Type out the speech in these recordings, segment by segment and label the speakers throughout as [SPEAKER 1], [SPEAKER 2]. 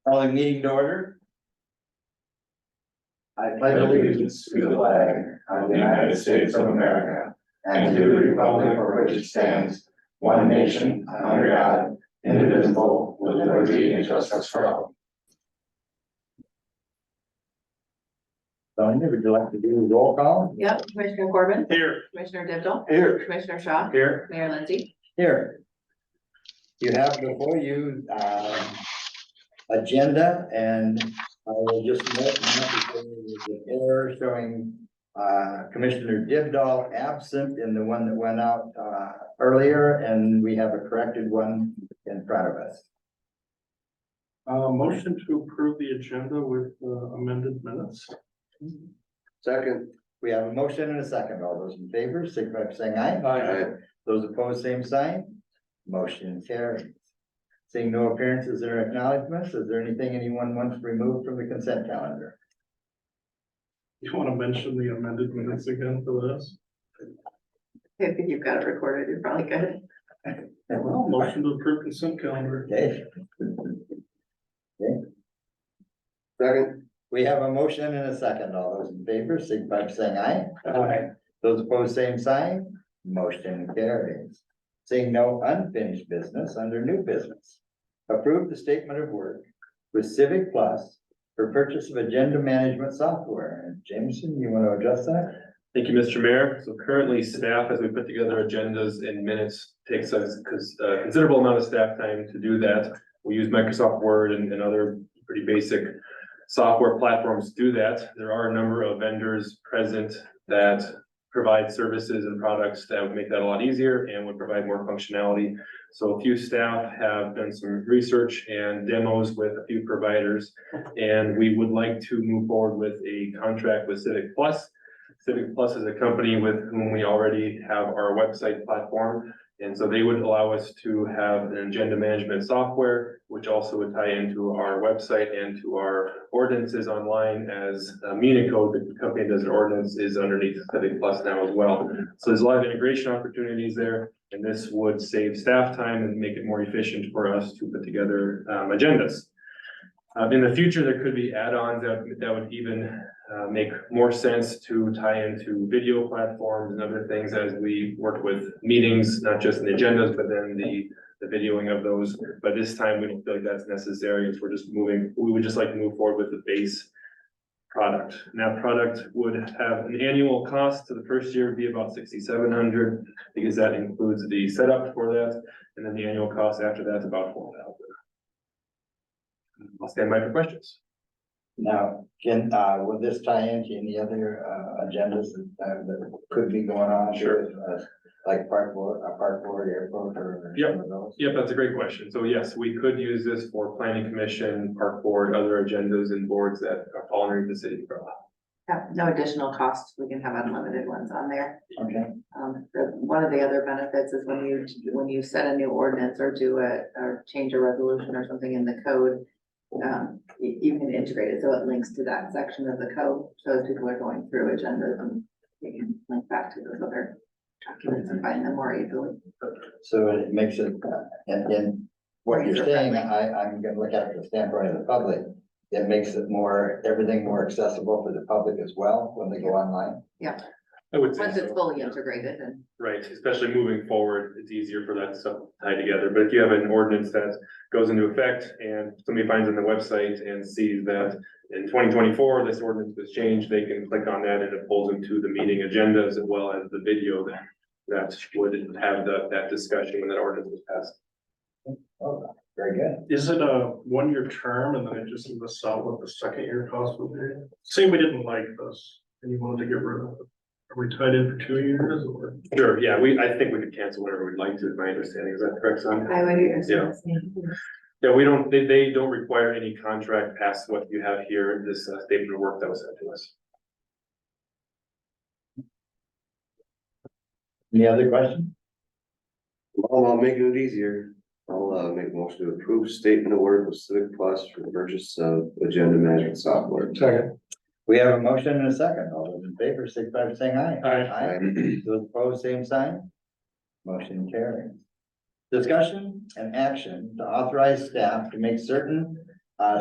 [SPEAKER 1] Calling meeting to order. I pledge allegiance to the flag of the United States of America and to the republic for which it stands, one nation, under God, indivisible, with liberty and justice for all. Sonia, would you like to do a roll call?
[SPEAKER 2] Yep, Commissioner Corbin,
[SPEAKER 3] Here.
[SPEAKER 2] Commissioner Digital,
[SPEAKER 1] Here.
[SPEAKER 2] Commissioner Shaw,
[SPEAKER 3] Here.
[SPEAKER 2] Mayor Lindsay.
[SPEAKER 1] Here. You have before you, agenda, and I will just note the error showing, Commissioner Dibdall absent in the one that went out, earlier, and we have a corrected one in front of us.
[SPEAKER 3] Motion to approve the agenda with amended minutes.
[SPEAKER 1] Second. We have a motion and a second. All those in favor, signify by saying aye.
[SPEAKER 3] Aye.
[SPEAKER 1] Those opposed, same sign. Motion carries. Seeing no appearances or acknowledgements, is there anything anyone wants removed from the consent calendar?
[SPEAKER 3] You want to mention the amended minutes again for this?
[SPEAKER 2] If you've got it recorded, you're probably good.
[SPEAKER 3] Well, motion to approve consent calendar.
[SPEAKER 1] Okay. Okay. Second. We have a motion and a second. All those in favor, signify by saying aye.
[SPEAKER 3] Aye.
[SPEAKER 1] Those opposed, same sign. Motion carries. Seeing no unfinished business under new business. Approve the statement of work with Civic Plus for purchase of agenda management software. And Jameson, you want to address that?
[SPEAKER 4] Thank you, Mr. Mayor. So currently staff, as we put together agendas in minutes, takes us a considerable amount of staff time to do that. We use Microsoft Word and other pretty basic software platforms to do that. There are a number of vendors present that provide services and products that would make that a lot easier and would provide more functionality. So a few staff have done some research and demos with a few providers, and we would like to move forward with a contract with Civic Plus. Civic Plus is a company with whom we already have our website platform. And so they would allow us to have an agenda management software, which also would tie into our website and to our ordinances online as Municode, the company that does an ordinance, is underneath Civic Plus now as well. So there's a lot of integration opportunities there, and this would save staff time and make it more efficient for us to put together agendas. In the future, there could be add-ons that would even make more sense to tie into video platforms and other things as we work with meetings, not just in the agendas, but then the videoing of those. But this time, we don't feel like that's necessary. As we're just moving, we would just like to move forward with the base product. And that product would have an annual cost to the first year would be about $6,700 because that includes the setup for that. And then the annual cost after that's about $4,000. I'll stand by for questions.
[SPEAKER 1] Now, will this tie into any other agendas that could be going on?
[SPEAKER 4] Sure.
[SPEAKER 1] Like park board, airport, or?
[SPEAKER 4] Yep.
[SPEAKER 1] some of those?
[SPEAKER 4] Yep, that's a great question. So yes, we could use this for planning commission, park board, other agendas and boards that are falling underneath the city umbrella.
[SPEAKER 2] Yeah, no additional costs. We can have unlimited ones on there.
[SPEAKER 1] Okay,
[SPEAKER 2] One of the other benefits is when you set a new ordinance or or change a resolution or something in the code, you can integrate it so it links to that section of the code. So as people are going through agendas, and they can link back to those other documents and find them more easily.
[SPEAKER 1] so it makes it, and what you're saying, I'm gonna look at it from the standpoint of the public. It makes it everything more accessible for the public as well when they go online.
[SPEAKER 4] I would say
[SPEAKER 2] Once it's
[SPEAKER 4] so.
[SPEAKER 2] fully integrated and.
[SPEAKER 4] Right, especially moving forward, it's easier for that stuff to tie together. But if you have an ordinance that goes into effect and somebody finds on the website and sees that in 2024, this ordinance was changed, they can click on that and it pulls them to the meeting agendas as well as the video that would have that discussion when that ordinance was passed.
[SPEAKER 1] Oh, very good.
[SPEAKER 3] Is it a one-year term and then it just lists out what the second year cost would be? Say we didn't like this and you wanted to get rid of it. Are we tied in for 2 years or?
[SPEAKER 4] Sure, yeah, I think we could cancel whenever we'd like to, is my understanding. Is that correct, Sonia?
[SPEAKER 2] I would
[SPEAKER 4] Yeah. Yeah, they don't require any contract past what you have here in this statement of work that was sent to us.
[SPEAKER 1] Any other questions?
[SPEAKER 5] Well, I'll make it easier. I'll make a motion to approve statement of work with Civic Plus for the purchase of agenda management software.
[SPEAKER 3] Second.
[SPEAKER 1] We have a motion and a second. All those in favor, signify by saying aye.
[SPEAKER 3] Aye.
[SPEAKER 1] Those opposed, same sign. Motion carries. Discussion and action to authorize staff to make certain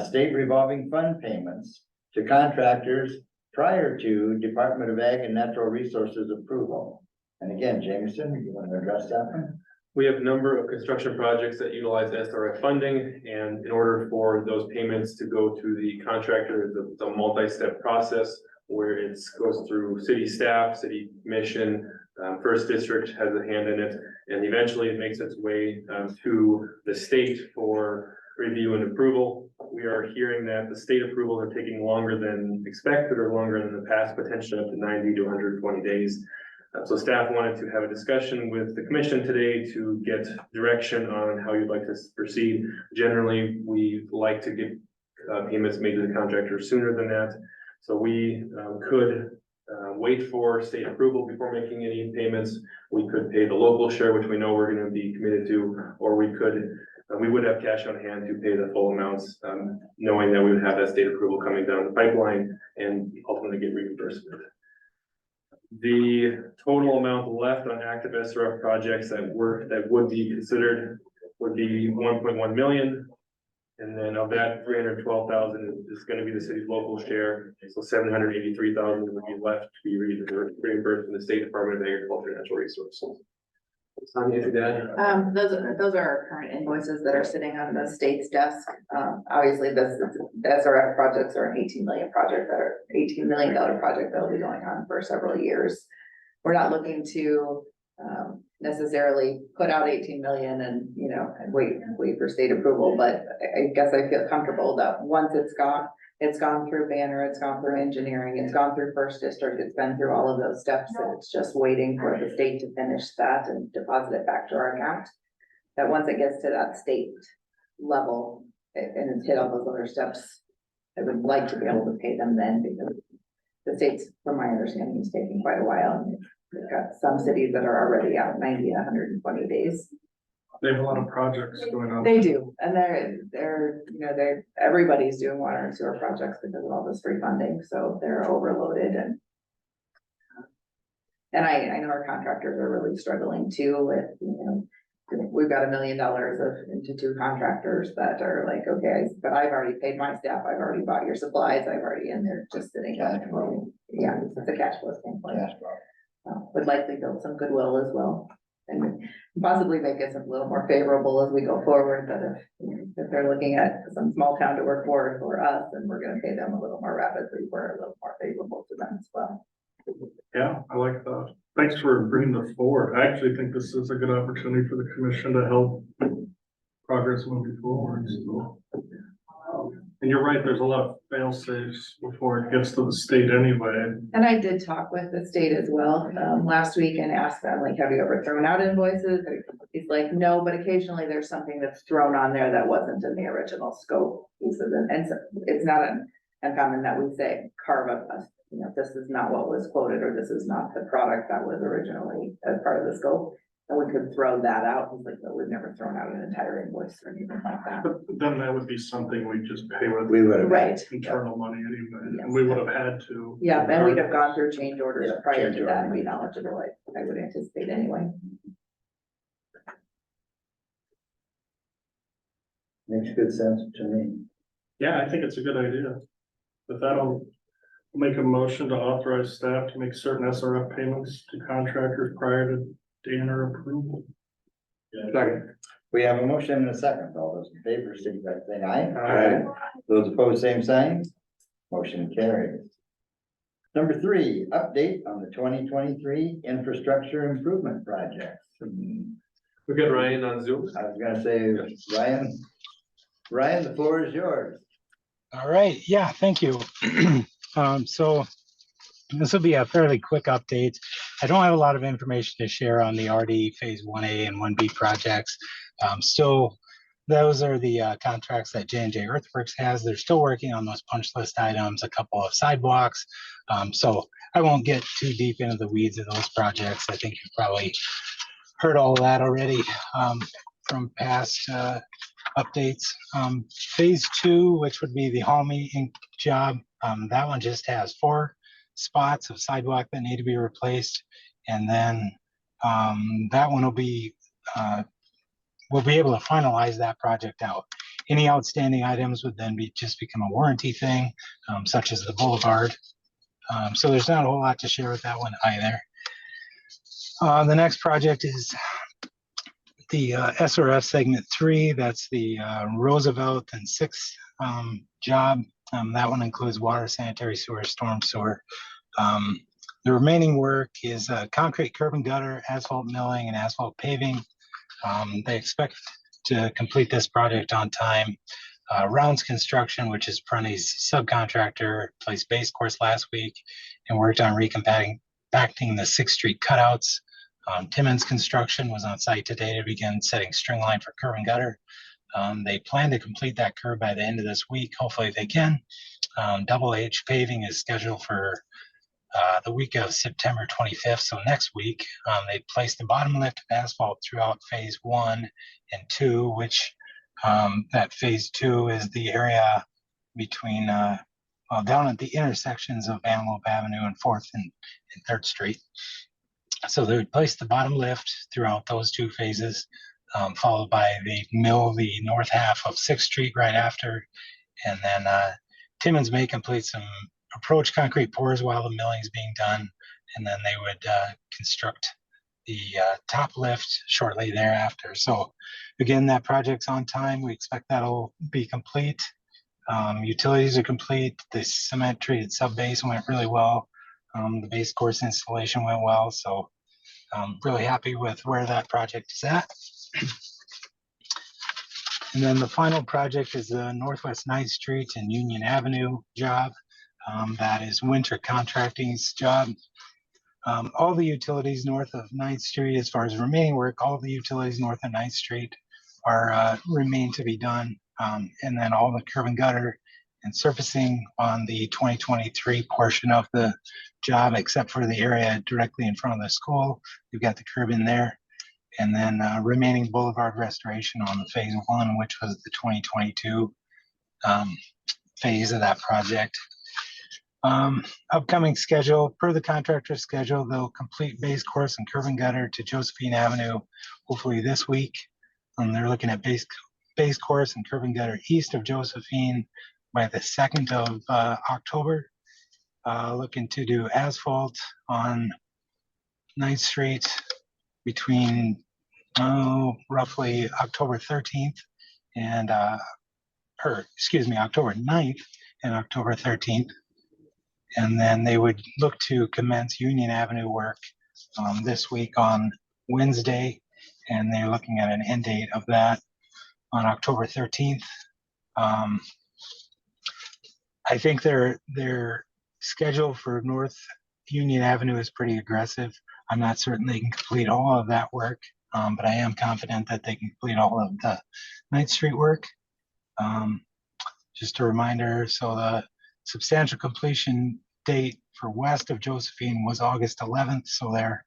[SPEAKER 1] state revolving fund payments to contractors prior to Department of Ag and Natural Resources approval. And again, Jameson, you want to address that one?
[SPEAKER 4] We have a number of construction projects that utilize SRF funding, and in order for those payments to go to the contractor, it's a multi-step process where it goes through city staff, city commission, first district has a hand in it, and eventually it makes its way to the state for review and approval. We are hearing that the state approval are taking longer than expected or longer than in the past, potentially up to 90 to 120 days. So staff wanted to have a discussion with the commission today to get direction on how you'd like to proceed. Generally, we like to get payments made to the contractor sooner than that. So we could wait for state approval before making any payments. We could pay the local share, which we know we're going to be committed to, or we would have cash on hand to pay the full amounts, knowing that we would have that state approval coming down the pipeline and ultimately get reimbursement. The total amount left on active SRF projects that would be considered would be 1.1 million. And then of that, 312,000 is going to be the city's local share. So 783,000 would be left to be reimbursed from the State Department of Agriculture and Natural Resources. Sonia, Dad?
[SPEAKER 2] Those are our current invoices that are sitting on the state's desk. Obviously, the SRF projects are an $18 million project $18 million project that'll be going on for several years. We're not looking to necessarily put out 18 million and, and wait for state approval, but I guess I feel comfortable that once it's gone through Banner, it's gone through engineering, it's gone through first district, it's been through all of those steps, and it's just waiting for the state to finish that and deposit it back to our account. That once it gets to that state level and it's hit all those other steps, I would like to be able to pay them then, because the state's, from my understanding, is taking quite a while. And we've got some cities that are already out 90 to 120 days.
[SPEAKER 3] They have a lot of projects going on.
[SPEAKER 2] They do, and everybody's doing water and sewer projects because of all this free funding, so they're overloaded and I know our contractors are really struggling too with, we've got $1 million into 2 contractors that are like, okay, but I've already paid my staff, I've already bought your supplies, and they're just sitting there. Yeah, it's a cash flow standpoint. Would likely build some goodwill as well. And possibly make us a little more favorable as we go forward, that if they're looking at some small town to work for us, and we're gonna pay them a little more rapidly, we're a little more favorable to them as well.
[SPEAKER 3] Yeah, I like that. Thanks for bringing this forward. I actually think this is a good opportunity for the commission to help progress moving forward. So, and you're right, there's a lot of fail safes before it gets to the state anyway.
[SPEAKER 2] And I did talk with the state as well, last week and asked them, like, have you ever thrown out invoices? He's like, no, but occasionally there's something that's thrown on there that wasn't in the original scope. He said, and so it's not uncommon that we say, carve up us, this is not what was quoted, or this is not the product that was originally as part of the scope. And we could throw that out. He's like, no, we've never thrown out an entire invoice or anything like that.
[SPEAKER 3] But then that would be something we just pay with
[SPEAKER 1] We would have.
[SPEAKER 2] Right.
[SPEAKER 3] internal money anyway,
[SPEAKER 2] Yes.
[SPEAKER 3] and we would have had to.
[SPEAKER 2] Yeah, and we'd have gone through change orders
[SPEAKER 1] Yeah,
[SPEAKER 2] prior
[SPEAKER 1] change
[SPEAKER 2] to that and
[SPEAKER 1] order.
[SPEAKER 2] be knowledgeable, I would anticipate anyway.
[SPEAKER 1] Makes good sense to me.
[SPEAKER 3] Yeah, I think it's a good idea. But that'll make a motion to authorize staff to make certain SRF payments to contractors prior to Danner approval.
[SPEAKER 5] Second.
[SPEAKER 1] We have a motion and a second. All those in favor, signify by saying aye.
[SPEAKER 5] Aye.
[SPEAKER 1] Those opposed, same sign. Motion carries. Number 3, update on the 2023 infrastructure improvement projects.
[SPEAKER 4] We got Ryan on Zoom.
[SPEAKER 1] I was gonna say, Ryan, the floor is yours.
[SPEAKER 6] All right, yeah, thank you. So this will be a fairly quick update. I don't have a lot of information to share on the RD Phase 1A and 1B projects. Still, those are the contracts that J&J Earthworks has. They're still working on those punch list items, a couple of sidewalks. So I won't get too deep into the weeds of those projects. I think you've probably heard all that already from past updates. Phase 2, which would be the Halmy Inc. job, that one just has 4 spots of sidewalk that need to be replaced. And then that one will be we'll be able to finalize that project out. Any outstanding items would then just become a warranty thing, such as the boulevard. So there's not a whole lot to share with that one either. The next project is the SRF segment 3. That's the Roosevelt and 6 job. That one includes water, sanitary sewer, storm sewer. The remaining work is concrete curb and gutter, asphalt milling, and asphalt paving. They expect to complete this project on time. Rounds Construction, which is Prunty's subcontractor, placed base course last week and worked on recompacting the 6th Street cutouts. Timmons Construction was on site today to begin setting string line for curb and gutter. They plan to complete that curb by the end of this week. Hopefully they can. Double H Paving is scheduled for the week of September 25th, so next week. They placed the bottom lift of asphalt throughout phase 1 and 2, which that phase 2 is the area between down at the intersections of Antelope Avenue and 4th and 3rd Street. So they would place the bottom lift throughout those 2 phases, followed by the north half of 6th Street right after. And then Timmons may complete some approach concrete pours while the milling is being done. And then they would construct the top lift shortly thereafter. So again, that project's on time. We expect that'll be complete. Utilities are complete. The cement treated sub base went really well. The base course installation went well. So I'm really happy with where that project is at. And then the final project is the Northwest 9th Street and Union Avenue job. That is Winter Contracting's job. All the utilities north of 9th Street, as far as remaining work, all the utilities north of 9th Street are remain to be done. And then all the curb and gutter and surfacing on the 2023 portion of the job, except for the area directly in front of the school. We've got the curb in there. And then remaining boulevard restoration on the phase 1, which was the 2022 phase of that project. Upcoming schedule, per the contractor's schedule, they'll complete base course and curb and gutter to Josephine Avenue, hopefully this week. They're looking at base course and curb and gutter east of Josephine by the 2nd of October. Looking to do asphalt on 9th Street between roughly October 13th and October 9th and October 13th. And then they would look to commence Union Avenue work this week on Wednesday, and they're looking at an end date of that on October 13th. I think their schedule for North Union Avenue is pretty aggressive. I'm not certain they can complete all of that work, but I am confident that they can complete all of the 9th Street work. Just a reminder, so the substantial completion date for west of Josephine was August 11th, so they're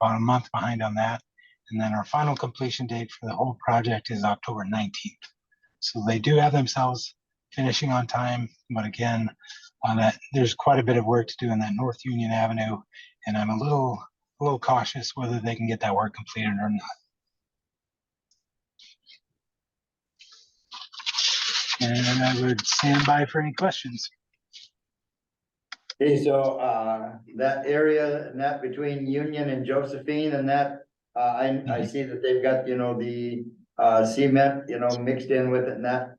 [SPEAKER 6] about a month behind on that. And then our final completion date for the whole project is October 19th. So they do have themselves finishing on time, but again, there's quite a bit of work to do in that North Union Avenue, and I'm a little cautious whether they can get that work completed or not. And I would stand by for any questions.
[SPEAKER 1] Okay, so that area and that between Union and Josephine and that, I see that they've got, the cement, mixed in with it and that.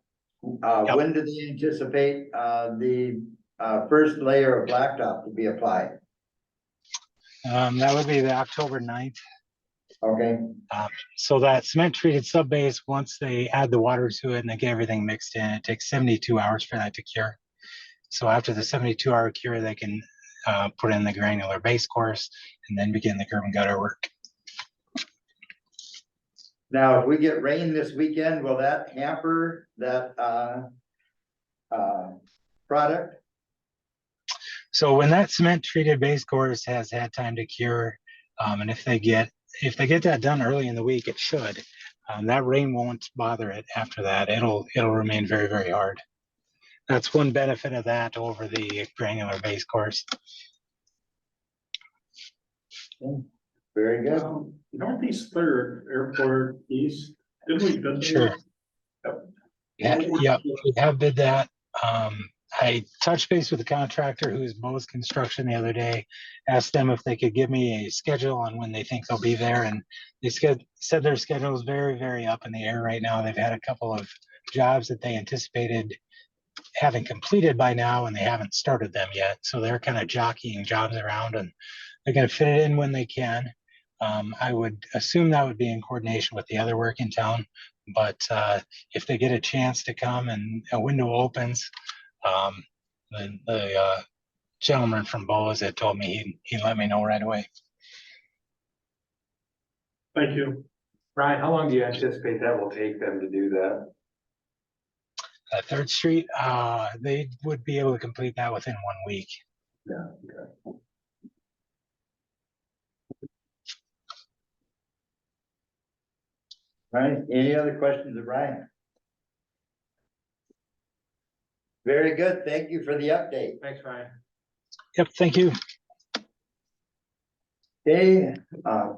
[SPEAKER 6] Yep.
[SPEAKER 1] When do they anticipate the first layer of blacktop to be applied?
[SPEAKER 6] That would be the October 9th.
[SPEAKER 1] Okay,
[SPEAKER 6] So that cement treated sub base, once they add the water to it and they get everything mixed in, it takes 72 hours for that to cure. So after the 72-hour cure, they can put in the granular base course and then begin the curb and gutter work.
[SPEAKER 1] now if we get rain this weekend, will that hamper that product?
[SPEAKER 6] So when that cement treated base course has had time to cure, and if they get that done early in the week, it should. That rain won't bother it after that. It'll remain very, very hard. That's one benefit of that over the granular base course.
[SPEAKER 1] Very good.
[SPEAKER 3] Northeast Third Airport East Didn't we?
[SPEAKER 6] Sure. Yeah, yeah, we have bid that. I touched base with the contractor who's Bose Construction the other day, asked them if they could give me a schedule on when they think they'll be there, and they said their schedule is very, very up in the air right now. They've had a couple of jobs that they anticipated having completed by now, and they haven't started them yet. So they're kind of jockeying jobs around, and they're going to fit it in when they can. I would assume that would be in coordination with the other work in town, but if they get a chance to come and a window opens, the gentleman from Bose had told me he'd let me know right away.
[SPEAKER 3] Thank you.
[SPEAKER 4] Ryan, how long do you anticipate that will take them to do that?
[SPEAKER 6] Third Street, they would be able to complete that within 1 week.
[SPEAKER 4] Yeah, okay.
[SPEAKER 1] All right, any other questions of Ryan? Very good, thank you for the update.
[SPEAKER 4] Thanks, Ryan.
[SPEAKER 6] Yep, thank you.
[SPEAKER 1] Okay,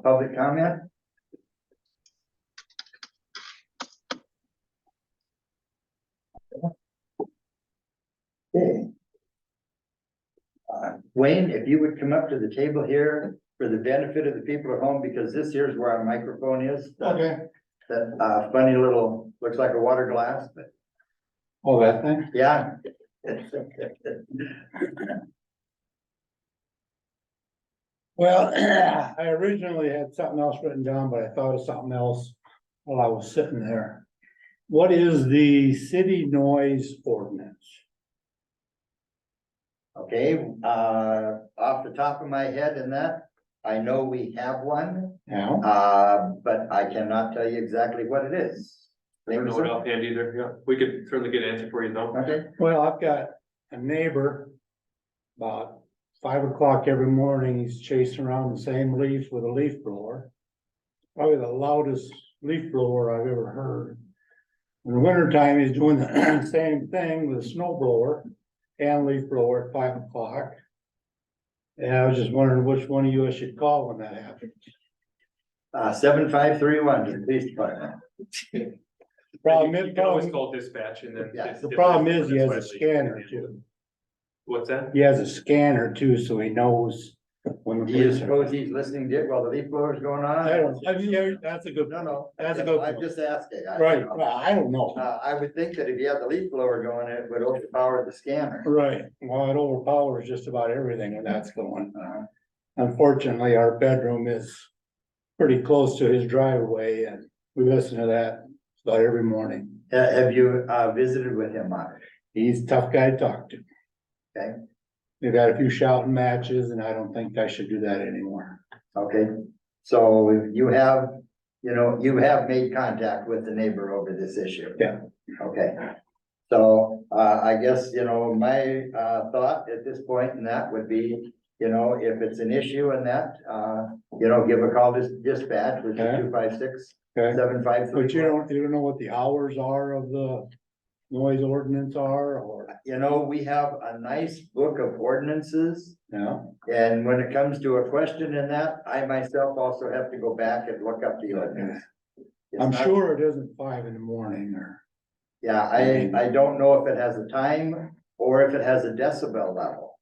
[SPEAKER 1] public comment? Okay. Wayne, if you would come up to the table here for the benefit of the people at home, because this here is where our microphone is.
[SPEAKER 7] Okay.
[SPEAKER 1] That funny little, looks like a water glass, but
[SPEAKER 7] Oh, that thing?
[SPEAKER 1] yeah.
[SPEAKER 7] Well, I originally had something else written down, but I thought of something else while I was sitting there. What is the city noise ordinance?
[SPEAKER 1] Okay, off the top of my head in that, I know we have one,
[SPEAKER 7] Now,
[SPEAKER 1] but I cannot tell you exactly what it is.
[SPEAKER 4] I don't know it offhand either, yeah, we could certainly get an answer for you though.
[SPEAKER 1] Okay,
[SPEAKER 7] well, I've got a neighbor. About 5 o'clock every morning, he's chasing around the same leaf with a leaf blower. Probably the loudest leaf blower I've ever heard. In the wintertime, he's doing the same thing with a snow blower and leaf blower at 5 o'clock. And I was just wondering which one of you I should call when that happens.
[SPEAKER 1] 7531 to the police department.
[SPEAKER 7] Problem
[SPEAKER 4] You
[SPEAKER 7] is,
[SPEAKER 4] can always call dispatch and then.
[SPEAKER 1] Yeah,
[SPEAKER 4] if-
[SPEAKER 7] the
[SPEAKER 4] if
[SPEAKER 7] problem
[SPEAKER 4] there's
[SPEAKER 7] is he has a
[SPEAKER 4] violation,
[SPEAKER 7] scanner
[SPEAKER 4] yeah.
[SPEAKER 7] too.
[SPEAKER 4] What's that?
[SPEAKER 7] He has a scanner too, so he knows when the
[SPEAKER 1] Do you
[SPEAKER 7] police are.
[SPEAKER 1] suppose he's listening to it while the leaf blower's going on?
[SPEAKER 7] I don't, I mean, that's a good.
[SPEAKER 1] No, no.
[SPEAKER 7] That's a good
[SPEAKER 1] I'm
[SPEAKER 7] point.
[SPEAKER 1] just asking.
[SPEAKER 7] Right, well, I don't know.
[SPEAKER 1] I would think that if you had the leaf blower going, it would overpower the scanner.
[SPEAKER 7] Right, well, it overpowers just about everything when that's going. Unfortunately, our bedroom is pretty close to his driveway and we listen to that about every morning.
[SPEAKER 1] Have you, visited with him on it?
[SPEAKER 7] He's a tough guy to talk to.
[SPEAKER 1] Okay.
[SPEAKER 7] We've had a few shouting matches and I don't think I should do that anymore.
[SPEAKER 1] Okay, so you have, you have made contact with the neighbor over this issue?
[SPEAKER 7] Yeah.
[SPEAKER 1] Okay, so, I guess, my, thought at this point in that would be, if it's an issue in that, give a call to dispatch, which is
[SPEAKER 7] Okay.
[SPEAKER 1] 256
[SPEAKER 7] Okay,
[SPEAKER 1] 753.
[SPEAKER 7] but you don't know what the hours are of the noise ordinance are, or,
[SPEAKER 1] We have a nice book of ordinances.
[SPEAKER 7] no?
[SPEAKER 1] And when it comes to a question in that, I myself also have to go back and look up the ordinance. It's
[SPEAKER 7] I'm
[SPEAKER 1] not-
[SPEAKER 7] sure it isn't 5 in the morning or,
[SPEAKER 1] Yeah, I don't know if it has a time or if it has a decibel level.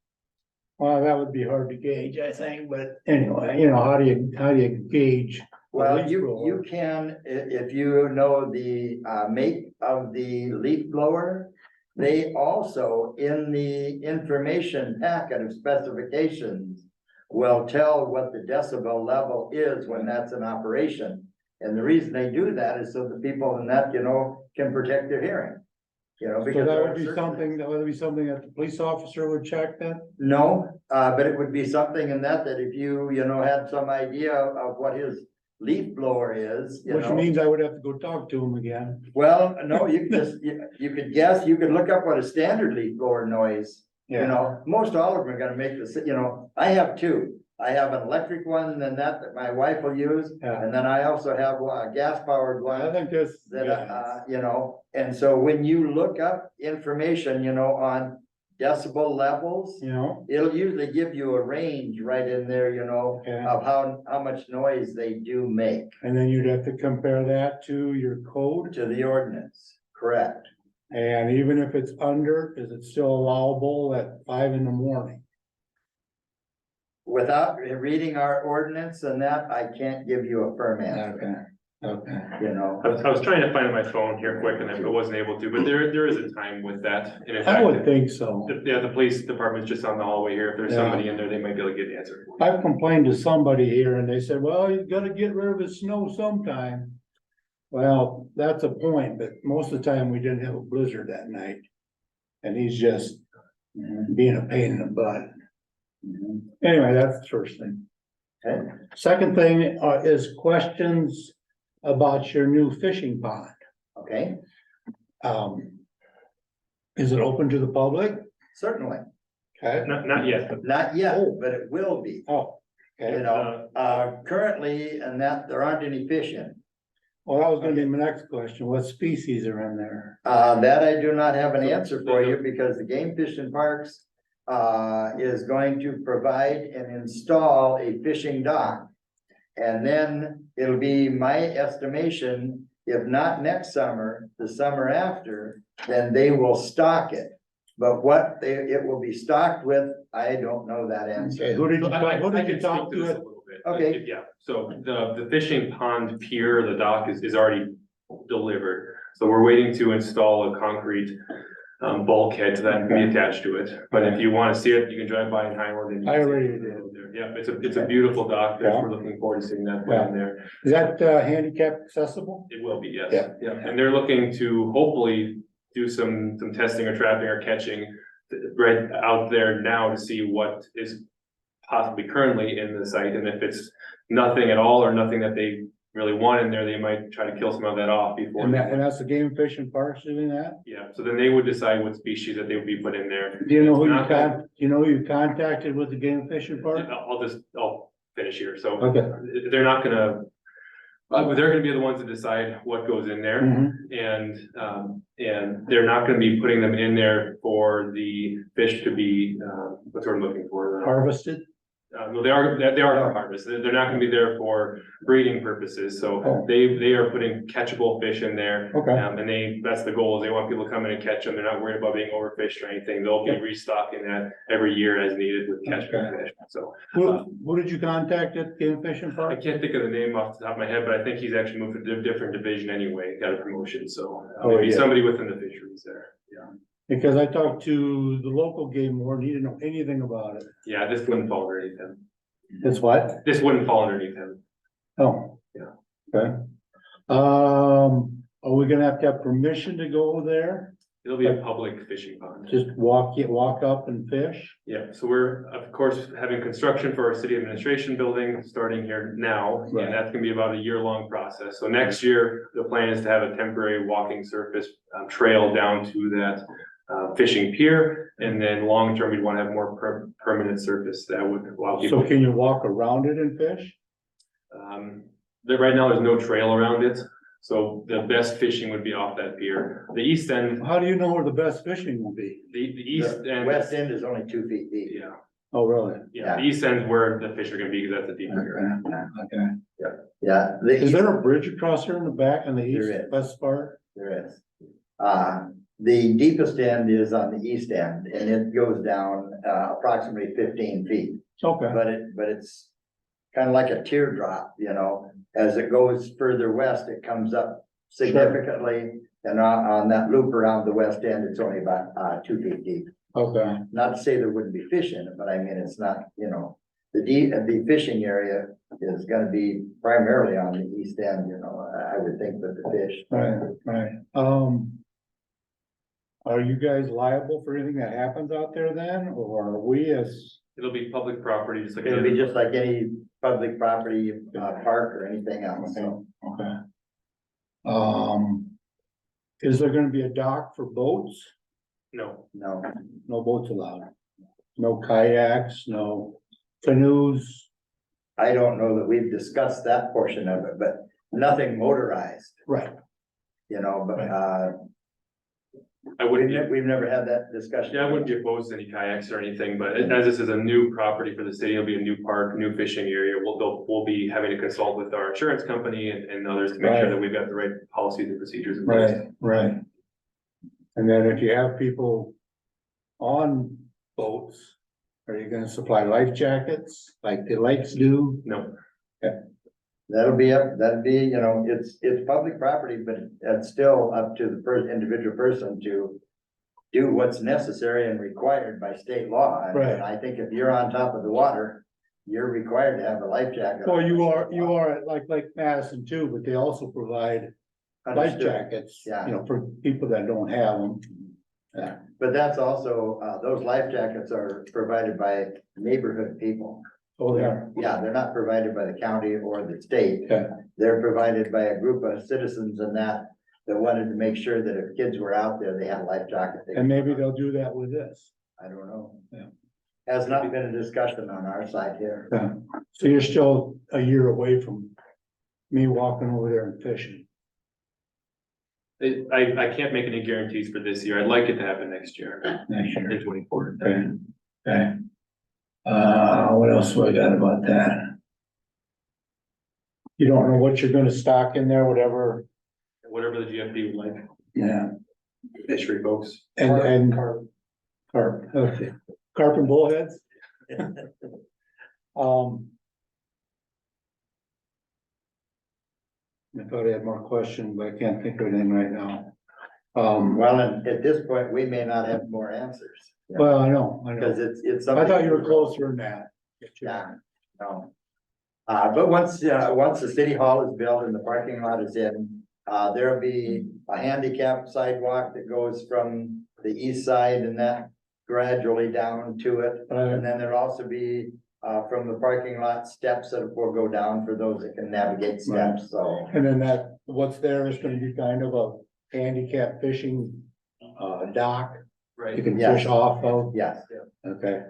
[SPEAKER 7] well, that would be hard to gauge, I think, but anyway, how do you gauge? a
[SPEAKER 1] Well,
[SPEAKER 7] leaf
[SPEAKER 1] you
[SPEAKER 7] blower?
[SPEAKER 1] can, if you know the make of the leaf blower, they also in the information packet of specifications will tell what the decibel level is when that's in operation. And the reason they do that is so the people in that, can protect their hearing.
[SPEAKER 7] So
[SPEAKER 1] because
[SPEAKER 7] that
[SPEAKER 1] there
[SPEAKER 7] would
[SPEAKER 1] are
[SPEAKER 7] be
[SPEAKER 1] certain-
[SPEAKER 7] something, that the police officer would check then?
[SPEAKER 1] No, but it would be something in that if you, had some idea of what his leaf blower is,
[SPEAKER 7] Which means I would have to go talk to him again.
[SPEAKER 1] Well, no, you could just, you could guess, you could look up what a standard leaf blower noise, most all of them are gonna make this, I have two. I have an electric one and that my wife will use,
[SPEAKER 7] Yeah,
[SPEAKER 1] and then I also have a gas powered
[SPEAKER 7] I
[SPEAKER 1] one.
[SPEAKER 7] think this,
[SPEAKER 1] That, and so when you look up information, on decibel levels.
[SPEAKER 7] you know?
[SPEAKER 1] It'll usually give you a range right in there, you know,
[SPEAKER 7] Okay.
[SPEAKER 1] of how much noise they do make
[SPEAKER 7] And then you'd have to compare that to your code,
[SPEAKER 1] to the ordinance, correct?
[SPEAKER 7] and even if it's under, is it still allowable at 5 AM?
[SPEAKER 1] Without reading our ordinance and that, I can't give you a firm answer,
[SPEAKER 7] Okay.
[SPEAKER 1] you know?
[SPEAKER 4] I was trying to find my phone here quick and I wasn't able to, but there is a time with that. And in
[SPEAKER 7] I would
[SPEAKER 4] fact,
[SPEAKER 7] think so.
[SPEAKER 4] yeah, the police department's just on the hallway here. If there's
[SPEAKER 7] Yeah.
[SPEAKER 4] somebody in there, they might be able to get the answer. for you.
[SPEAKER 7] I've complained to somebody here and they said, well, you gotta get rid of his snow sometime. Well, that's a point, but most of the time we didn't have a blizzard that night. And he's just being a pain in the butt. Anyway, that's the first thing.
[SPEAKER 1] Okay.
[SPEAKER 7] Second thing is questions about your new fishing pond.
[SPEAKER 1] Okay,
[SPEAKER 7] Is it open to the public?
[SPEAKER 1] certainly,
[SPEAKER 7] Okay.
[SPEAKER 4] Not yet.
[SPEAKER 1] not yet,
[SPEAKER 7] Oh.
[SPEAKER 1] but it will be,
[SPEAKER 7] Oh,
[SPEAKER 1] you
[SPEAKER 7] okay.
[SPEAKER 1] know, currently, and that, there aren't any fishing.
[SPEAKER 7] Well, that was gonna be my next question. What species are in there?
[SPEAKER 1] That I do not have an answer for you because the Game Fish and Parks is going to provide and install a fishing dock. And then it'll be my estimation, if not next summer, the summer after, then they will stock it. But what it will be stocked with, I don't know that answer.
[SPEAKER 7] Okay, who did you
[SPEAKER 4] So
[SPEAKER 7] talk, who
[SPEAKER 4] I
[SPEAKER 7] did you
[SPEAKER 4] can
[SPEAKER 7] talk
[SPEAKER 4] speak to this a
[SPEAKER 7] to?
[SPEAKER 4] little bit.
[SPEAKER 1] Okay.
[SPEAKER 4] Yeah, so the fishing pond pier, the dock is already delivered. So we're waiting to install a concrete bulkhead that can be attached to it. But if you want to see it, you can drive by in Highland. And you
[SPEAKER 7] I
[SPEAKER 4] can see
[SPEAKER 7] already
[SPEAKER 4] it.
[SPEAKER 7] did.
[SPEAKER 4] Yeah, it's a beautiful dock.
[SPEAKER 7] Yeah.
[SPEAKER 4] We're looking forward to seeing that put in there.
[SPEAKER 7] Is that handicap accessible?
[SPEAKER 4] It will be, yes.
[SPEAKER 7] Yeah.
[SPEAKER 4] Yeah, and they're looking to hopefully do some testing or trapping or catching right out there now to see what is possibly currently in the site, and if it's nothing at all or nothing that they really want in there, they might try to kill some of that off before.
[SPEAKER 7] And that's the Game Fish and Parks doing that?
[SPEAKER 4] Yeah, so then they would decide what species that they would be put in there.
[SPEAKER 7] Do you know who
[SPEAKER 4] It's not
[SPEAKER 7] do you know who you contacted with the Game Fish and Park?
[SPEAKER 4] I'll finish here, so
[SPEAKER 7] Okay.
[SPEAKER 4] they're not gonna, they're gonna be the ones to decide what goes in there.
[SPEAKER 7] Mhm.
[SPEAKER 4] And they're not gonna be putting them in there for the fish to be, what's we're looking for.
[SPEAKER 7] Harvested?
[SPEAKER 4] No, they are for harvest. They're not gonna be there for breeding purposes, so
[SPEAKER 7] Oh.
[SPEAKER 4] they are putting catchable fish in there.
[SPEAKER 7] Okay.
[SPEAKER 4] And that's the goal, is they want people to come in and catch them. They're not worried about being overfished or anything. They'll be restocking that every year as needed with catchable fish, so.
[SPEAKER 7] Who did you contact at Game Fish and
[SPEAKER 4] I
[SPEAKER 7] Park?
[SPEAKER 4] can't think of the name off the top of my head, but I think he's actually moved to a different division anyway, got a promotion, so.
[SPEAKER 7] Oh,
[SPEAKER 4] Maybe
[SPEAKER 7] yeah.
[SPEAKER 4] somebody within the fisheries there, yeah.
[SPEAKER 7] Because I talked to the local game warden, he didn't know anything about it.
[SPEAKER 4] Yeah, this wouldn't fall underneath him.
[SPEAKER 7] It's what?
[SPEAKER 4] This wouldn't fall underneath him.
[SPEAKER 7] Oh.
[SPEAKER 4] Yeah.
[SPEAKER 7] Okay. Are we gonna have to have permission to go there?
[SPEAKER 4] It'll be a public fishing pond.
[SPEAKER 7] Just walk up and fish?
[SPEAKER 4] Yeah, so we're, of course, having construction for our city administration building starting here now,
[SPEAKER 7] Right.
[SPEAKER 4] and that's gonna be about a year-long process. So next year, the plan is to have a temporary walking surface, trail down to that fishing pier, and then long-term, we'd wanna have more permanent surface that would allow people.
[SPEAKER 7] So can you walk around it and fish?
[SPEAKER 4] Right now, there's no trail around it, so the best fishing would be off that pier. The east end,
[SPEAKER 7] How do you know where the best fishing will be?
[SPEAKER 4] the east
[SPEAKER 1] The
[SPEAKER 4] end.
[SPEAKER 1] west end is only 2 feet deep.
[SPEAKER 4] Yeah,
[SPEAKER 7] Oh, really?
[SPEAKER 4] yeah, the east end's where the fish are gonna be, because that's a deeper area.
[SPEAKER 7] Okay.
[SPEAKER 1] Yeah.
[SPEAKER 7] Is there a bridge across here in the back on the east,
[SPEAKER 1] There is.
[SPEAKER 7] west part?
[SPEAKER 1] There is. The deepest end is on the east end and it goes down approximately 15 feet.
[SPEAKER 7] Okay,
[SPEAKER 1] But it's kind of like a teardrop, you know, as it goes further west, it comes up significantly. And on that loop around the west end, it's only about 2 feet deep.
[SPEAKER 7] okay.
[SPEAKER 1] Not to say there wouldn't be fish in it, but I mean, it's not, you know, the fishing area is gonna be primarily on the east end, you know, I would think with the fish.
[SPEAKER 7] Right. Are you guys liable for anything that happens out there then, or are we as?
[SPEAKER 4] It'll be public property, just like.
[SPEAKER 1] It'll be just like any public property, park or anything else, so.
[SPEAKER 7] Okay. Is there gonna be a dock for boats?
[SPEAKER 4] No,
[SPEAKER 1] No,
[SPEAKER 7] No boats allowed? No kayaks, no canoes?
[SPEAKER 1] I don't know that we've discussed that portion of it, but nothing motorized,
[SPEAKER 7] Right.
[SPEAKER 1] you know, but,
[SPEAKER 4] I wouldn't be,
[SPEAKER 1] We've never had that discussion.
[SPEAKER 4] yeah, I wouldn't be opposed to any kayaks or anything, but as this is a new property for the city, it'll be a new park, new fishing area. We'll be having to consult with our insurance company and others to make sure
[SPEAKER 7] Right.
[SPEAKER 4] that we've got the right policies and procedures in place.
[SPEAKER 7] Right. And then if you have people on boats, are you gonna supply life jackets like the lakes do?
[SPEAKER 4] No,
[SPEAKER 1] That'd be, you know, it's public property, but it's still up to the individual person to do what's necessary and required by state law. And
[SPEAKER 7] Right.
[SPEAKER 1] I think if you're on top of the water, you're required to have a life jacket.
[SPEAKER 7] Well, you are at like Madison too, but they also provide life
[SPEAKER 1] Understood.
[SPEAKER 7] jackets,
[SPEAKER 1] Yeah.
[SPEAKER 7] you know, for people that don't have them. Yeah,
[SPEAKER 1] But that's also, those life jackets are provided by neighborhood people.
[SPEAKER 7] oh, yeah,
[SPEAKER 1] Yeah, they're not provided by the county or the state.
[SPEAKER 7] Yeah.
[SPEAKER 1] They're provided by a group of citizens and that wanted to make sure that if kids were out there, they had a life jacket.
[SPEAKER 7] and maybe they'll do that with this.
[SPEAKER 1] I don't know.
[SPEAKER 7] Yeah.
[SPEAKER 1] Has not been a discussion on our side here.
[SPEAKER 7] So you're still a year away from me walking over there and fishing.
[SPEAKER 4] I can't make any guarantees for this year. I'd like it to happen next year,
[SPEAKER 7] Next year.
[SPEAKER 4] in 24.
[SPEAKER 7] Okay, okay. What else do I got about that? You don't know what you're gonna stock in there, whatever,
[SPEAKER 4] Whatever the GFD would like,
[SPEAKER 7] yeah,
[SPEAKER 4] fishery folks.
[SPEAKER 7] and carp, okay, carp and bullheads. I thought I had more questions, but I can't think of anything right now.
[SPEAKER 1] Well, and at this point, we may not have more answers.
[SPEAKER 7] Well, I know.
[SPEAKER 1] Because it's
[SPEAKER 7] I
[SPEAKER 1] something.
[SPEAKER 7] thought you were closer than that.
[SPEAKER 1] Yeah, no. But once the city hall is built and the parking lot is in, there'll be a handicap sidewalk that goes from the east side and that gradually down to it. And then there'll also be, from the parking lot, steps that will go down for those that can navigate steps, so.
[SPEAKER 7] And then that, what's there is gonna be kind of a handicap fishing, dock you
[SPEAKER 4] Right.
[SPEAKER 7] can
[SPEAKER 1] Yes.
[SPEAKER 7] fish off of.
[SPEAKER 1] Yes,
[SPEAKER 7] Okay,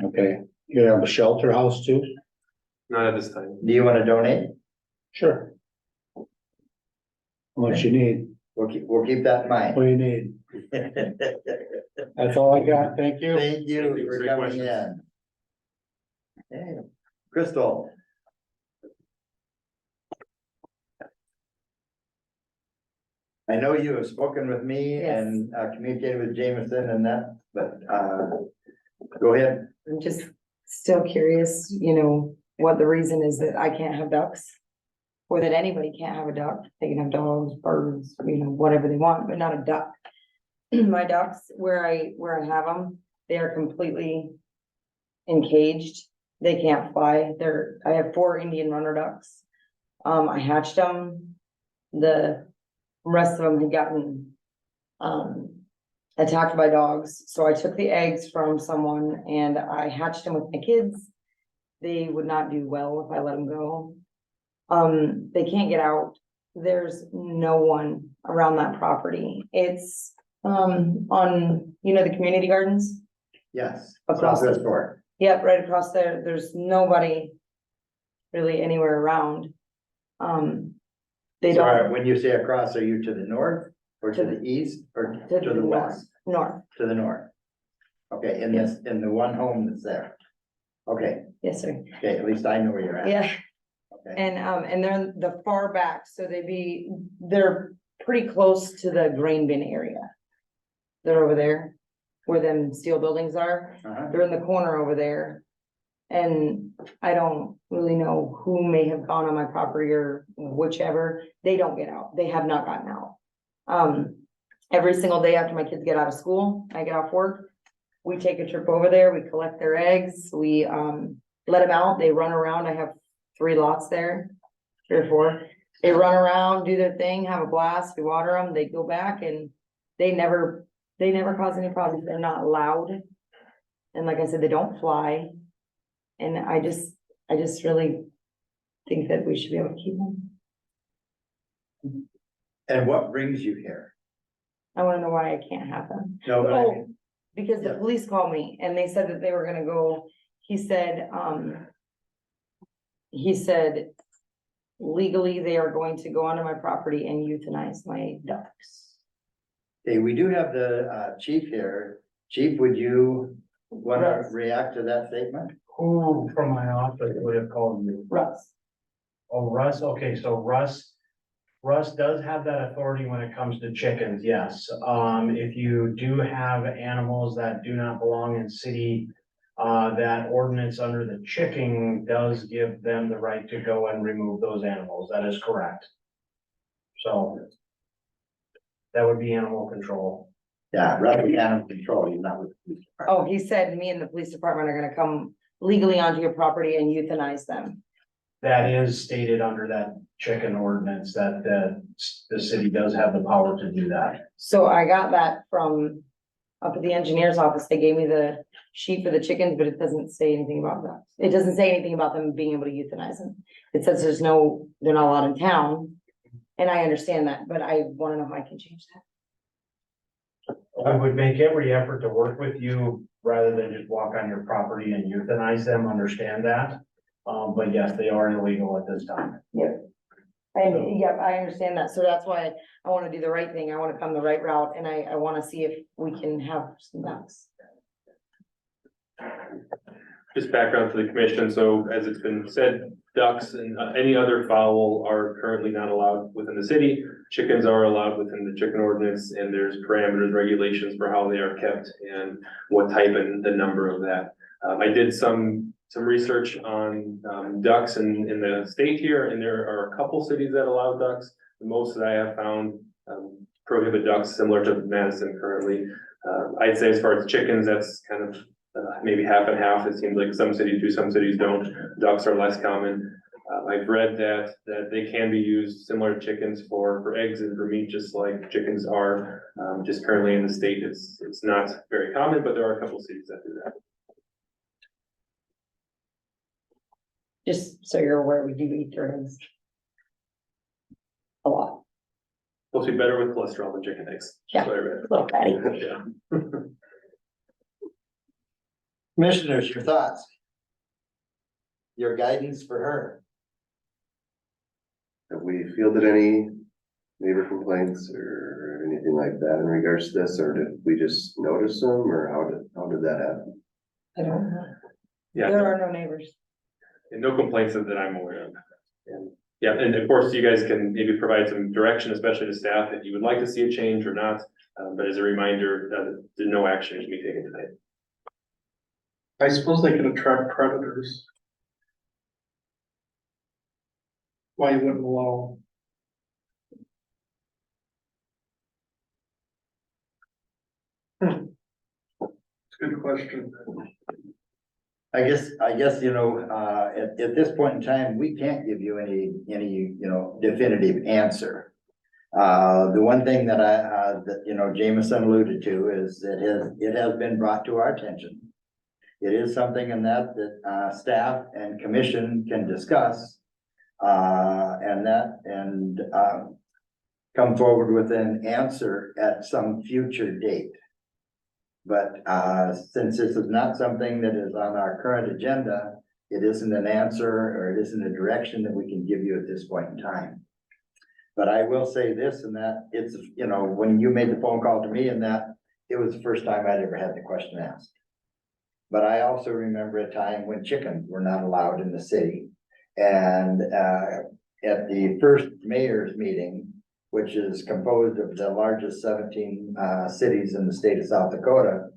[SPEAKER 7] okay. You gonna have a shelter house too?
[SPEAKER 4] Not at this time.
[SPEAKER 1] do you want to donate?
[SPEAKER 7] Sure. How much you need?
[SPEAKER 1] We'll keep that in mind.
[SPEAKER 7] What do you need? That's all I got. Thank you.
[SPEAKER 1] Thank you
[SPEAKER 4] Thank you.
[SPEAKER 1] for
[SPEAKER 4] Great
[SPEAKER 1] coming
[SPEAKER 4] questions.
[SPEAKER 1] in. Hey, Crystal. I know you have spoken with me and communicated with Jameson and that, but go ahead.
[SPEAKER 8] I'm just still curious, you know, what the reason is that I can't have ducks. Or that anybody can't have a duck. They can have dogs, birds, you know, whatever they want, but not a duck. My ducks, where I have them, they are completely encaged. They can't fly. I have 4 Indian runner ducks. I hatched them. The rest of them had gotten attacked by dogs. So I took the eggs from someone and I hatched them with my kids. They would not do well if I let them go. They can't get out. There's no one around that property. It's on, you know, the community gardens.
[SPEAKER 1] Yes.
[SPEAKER 8] Across the-
[SPEAKER 1] Southwest Fork.
[SPEAKER 8] Yep, right across there. There's nobody really anywhere around. They
[SPEAKER 1] So
[SPEAKER 8] don't,
[SPEAKER 1] when you say across, are you to the north or to
[SPEAKER 8] To
[SPEAKER 1] the east or
[SPEAKER 8] to
[SPEAKER 1] to the
[SPEAKER 8] the
[SPEAKER 1] west?
[SPEAKER 8] north.
[SPEAKER 1] To the north. Okay, in
[SPEAKER 8] Yes.
[SPEAKER 1] in the one home that's there. Okay,
[SPEAKER 8] Yes, sir.
[SPEAKER 1] okay, at least I know where you're at.
[SPEAKER 8] Yeah.
[SPEAKER 1] Okay.
[SPEAKER 8] And they're in the far back, so they're pretty close to the grain bin area. They're over there where them steel buildings are.
[SPEAKER 1] Uh-huh.
[SPEAKER 8] They're in the corner over there. And I don't really know who may have gone on my property or whichever. They don't get out. They have not gotten out. Every single day after my kids get out of school, I get off work. We take a trip over there, we collect their eggs, we let them out, they run around. I have 3 lots there, 3 or 4. They run around, do their thing, have a blast, we water them, they go back and they never cause any problems. They're not loud. And like I said, they don't fly. And I just really think that we should be able to keep them.
[SPEAKER 1] And what brings you here?
[SPEAKER 8] I wanna know why I can't have them.
[SPEAKER 1] No, but I
[SPEAKER 8] Oh,
[SPEAKER 1] mean,
[SPEAKER 8] because the
[SPEAKER 1] Yeah.
[SPEAKER 8] police called me and they said that they were gonna go, he said, legally, they are going to go onto my property and euthanize my ducks.
[SPEAKER 1] Okay, we do have the chief here. Chief, would you want to
[SPEAKER 8] Yes.
[SPEAKER 1] react to that statement?
[SPEAKER 9] Who from my office would have called you?
[SPEAKER 8] Russ.
[SPEAKER 9] Oh, Russ, okay, so Russ does have that authority when it comes to chickens, yes. If you do have animals that do not belong in city, that ordinance under the chicken does give them the right to go and remove those animals, that is correct. So that would be animal control.
[SPEAKER 1] Yeah, roughly animal control, you're not with. the police department.
[SPEAKER 8] Oh, he said me and the police department are gonna come legally onto your property and euthanize them.
[SPEAKER 9] That is stated under that chicken ordinance that the city does have the power to do that.
[SPEAKER 8] So I got that from up at the engineer's office. They gave me the sheet for the chickens, but it doesn't say anything about that. It doesn't say anything about them being able to euthanize them. It says they're not allowed in town. And I understand that, but I wanna know how I can change that.
[SPEAKER 9] I would make every effort to work with you rather than just walk on your property and euthanize them, understand that. But yes, they are illegal at this time.
[SPEAKER 8] And, yep, I understand that. So that's why I wanna do the right thing. I wanna come the right route and I wanna see if we can have some ducks.
[SPEAKER 4] Just background to the commission, so as it's been said, ducks and any other fowl are currently not allowed within the city. Chickens are allowed within the chicken ordinance, and there's parameters, regulations for how they are kept and what type and the number of that. I did some research on ducks in the state here, and there are a couple cities that allow ducks. The most that I have found prohibit ducks, similar to Madison currently. I'd say as far as chickens, that's kind of maybe half and half. It seems like some cities do, some cities don't. Ducks are less common. I've read that they can be used similar to chickens for eggs and for meat, just like chickens are. Just currently in the state, it's not very common, but there are a couple cities that do that.
[SPEAKER 8] Just so you're aware, we do eat their eggs. A lot.
[SPEAKER 4] Supposed to be better with cholesterol than chicken eggs.
[SPEAKER 8] Yeah.
[SPEAKER 4] That's what I read.
[SPEAKER 8] Little fatty.
[SPEAKER 4] Yeah.
[SPEAKER 1] Commissioners, your thoughts? Your guidance for her?
[SPEAKER 5] Have we fielded any neighbor complaints or anything like that in regards to this, or did we just notice them, or how did that happen?
[SPEAKER 8] I don't know.
[SPEAKER 4] Yeah.
[SPEAKER 8] There are no neighbors.
[SPEAKER 4] And no complaints that I'm aware of. And yeah, and of course, you guys can maybe provide some direction, especially to staff, if you would like to see a change or not. But as a reminder, no action is being taken tonight.
[SPEAKER 3] I suppose they can attract predators. Why you wouldn't allow? It's a good question.
[SPEAKER 1] I guess, you know, at this point in time, we can't give you any, you know, definitive answer. The one thing that that, you know, Jameson alluded to is that it has been brought to our attention. It is something in that staff and commission can discuss, and come forward with an answer at some future date. But since this is not something that is on our current agenda, it isn't an answer or it isn't a direction that we can give you at this point in time. But I will say this and that it's, you know, when you made the phone call to me and that, it was the first time I'd ever had the question asked. But I also remember a time when chickens were not allowed in the city. And at the first mayor's meeting, which is composed of the largest 17 cities in the state of South Dakota,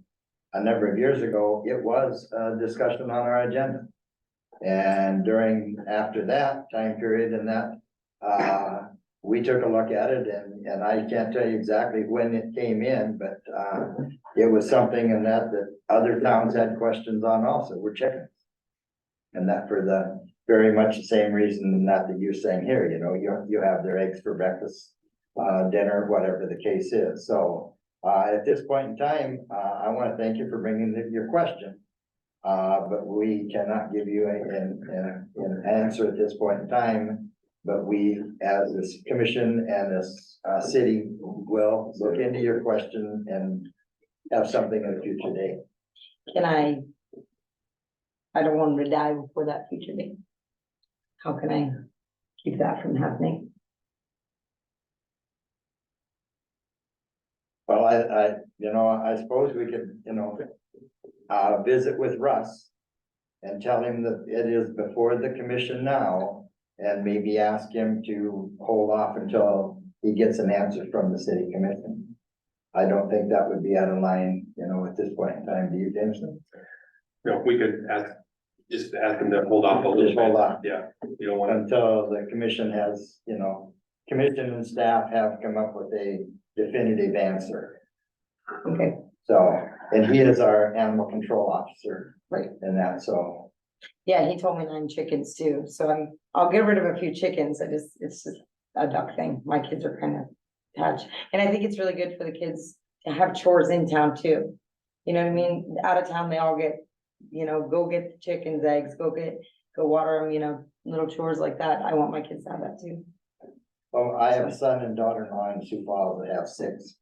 [SPEAKER 1] a number of years ago, it was a discussion on our agenda. And after that time period and that, we took a look at it and I can't tell you exactly when it came in, but it was something in that other towns had questions on also, were chickens. And that for the very much the same reason that you're saying here, you know, you have their eggs for breakfast, dinner, whatever the case is. So at this point in time, I want to thank you for bringing your question. But we cannot give you an answer at this point in time. But we, as this commission and this city, will look into your question and have something at a future date.
[SPEAKER 8] Can I don't want them to die before that future date. How can I keep that from happening?
[SPEAKER 1] Well, I suppose we could, visit with Russ. And tell him that it is before the commission now, and maybe ask him to hold off until he gets an answer from the city commission. I don't think that would be out of line, at this point in time, do you, Jameson?
[SPEAKER 4] We could just ask them to hold off a little
[SPEAKER 1] Just hold
[SPEAKER 4] bit.
[SPEAKER 1] off.
[SPEAKER 4] Yeah, you don't wanna,
[SPEAKER 1] Until the commission has, commission and staff have come up with a definitive answer.
[SPEAKER 8] Okay,
[SPEAKER 1] So, and he is our animal control officer.
[SPEAKER 8] Right.
[SPEAKER 1] And that, so,
[SPEAKER 8] yeah, he told me 9 chickens too, so I'll get rid of a few chickens, it's just a duck thing, my kids are kind of attached. And I think it's really good for the kids to have chores in town too. You know what I mean, out of town, they all get, go get the chickens, eggs, go water them, little chores like that, I want my kids to have that too.
[SPEAKER 1] well, I have a son and daughter-in-law in Sioux Falls that have 6.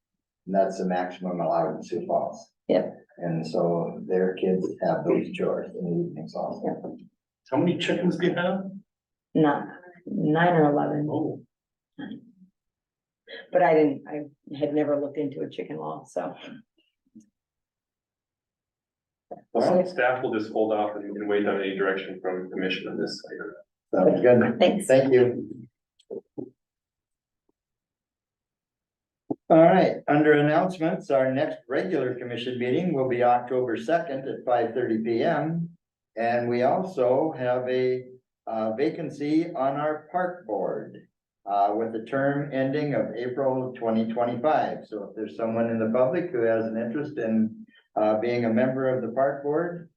[SPEAKER 1] And that's the maximum allowed in Sioux Falls.
[SPEAKER 8] Yep.
[SPEAKER 1] And so their kids have those chores in the evenings also.
[SPEAKER 3] How many chickens do you have?
[SPEAKER 8] Not 9 or 11,
[SPEAKER 3] Oh,
[SPEAKER 8] but I had never looked into a chicken law, so.
[SPEAKER 4] well, staff will just hold off and wait on any direction from commission on this item.
[SPEAKER 1] Sounds good.
[SPEAKER 8] Thanks.
[SPEAKER 1] Thank you. All right, under announcements, our next regular commission meeting will be October 2nd at 5:30 PM. And we also have a vacancy on our park board with a term ending of April 2025. So if there's someone in the public who has an interest in being a member of the park board,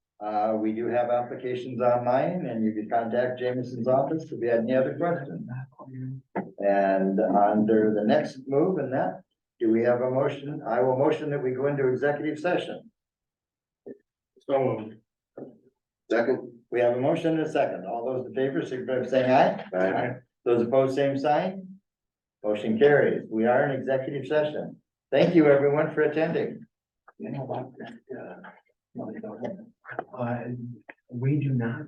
[SPEAKER 1] we do have applications online, and you can contact Jameson's office if you have any other questions. And under the next move in that, do we have a motion? I will motion that we go into executive session.
[SPEAKER 3] so,
[SPEAKER 5] Second.
[SPEAKER 1] We have a motion and a second. All those in favor, signify by saying aye.
[SPEAKER 5] Aye.
[SPEAKER 1] Those opposed, same sign. Motion carries. We are in executive session. Thank you, everyone, for attending.
[SPEAKER 9] We do not